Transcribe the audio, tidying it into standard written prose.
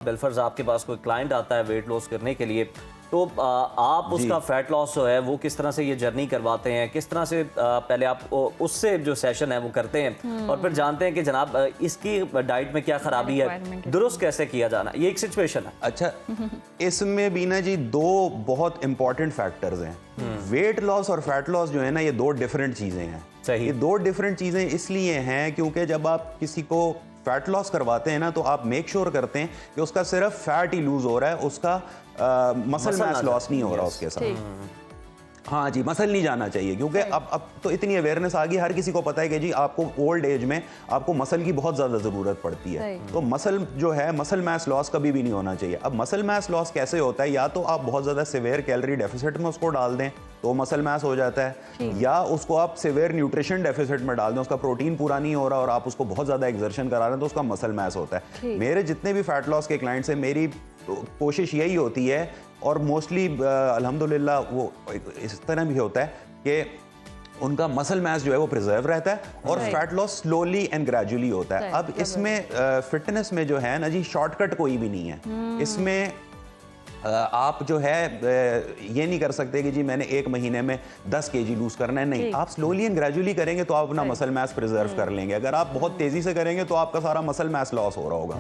बिलफर्ज आपके पास कोई क्लाइंट आता है वेट लॉस करने के लिए, तो आप उसका फैट लॉस जो है वो किस तरह से ये जर्नी करवाते हैं, किस तरह से पहले आप उससे जो सेशन है वो करते हैं और फिर जानते हैं कि जनाब इसकी डाइट में क्या खराबी है, दुरुस्त कैसे किया जाना, ये एक सिचुएशन है। अच्छा, इसमें भी ना जी दो बहुत इंपॉर्टेंट फैक्टर्स हैं। वेट लॉस और फैट लॉस जो है ना, ये दो डिफरेंट चीजें हैं। सही। ये दो डिफरेंट चीजें इसलिए हैं क्योंकि जब आप किसी को फैट लॉस करवाते हैं ना, तो आप मेक श्योर करते हैं कि उसका सिर्फ फैट ही लूज हो रहा है, उसका मसल मास लॉस नहीं हो रहा उसके साथ। हाँ जी, मसल नहीं जाना चाहिए, क्योंकि अब तो इतनी अवेयरनेस आ गई, हर किसी को पता है कि जी आपको ओल्ड एज में आपको मसल की बहुत ज़्यादा ज़रूरत पड़ती है। तो मसल जो है, मसल मास लॉस कभी भी नहीं होना चाहिए। अब मसल मास लॉस कैसे होता है? या तो आप बहुत ज़्यादा सिवियर कैलोरी डेफिसिट में उसको डाल दें तो मसल मास हो जाता है, या उसको आप सिवियर न्यूट्रिशन डेफिसिट में डाल दें, उसका प्रोटीन पूरा नहीं हो रहा और आप उसको बहुत ज़्यादा एक्सर्शन करा रहे हैं तो उसका मसल मास होता है। मेरे जितने भी फैट लॉस के क्लाइंट्स हैं, मेरी कोशिश यही होती है, और मोस्टली अल्हम्दुलिल्लाह वो इस तरह भी होता है कि उनका मसल मास जो है वो प्रिजर्व रहता है और fat loss slowly and gradually होता है। अब इसमें फिटनेस में जो है ना जी, शॉर्टकट कोई भी नहीं है। इसमें आप जो है ये नहीं कर सकते कि जी मैंने एक महीने में 10 केजी लूज करना है, नहीं। आप स्लोली एंड ग्रेजुअली करेंगे तो आप अपना मसल मास प्रिजर्व कर लेंगे। अगर आप बहुत तेजी से करेंगे तो आपका सारा मसल मास लॉस हो रहा होगा।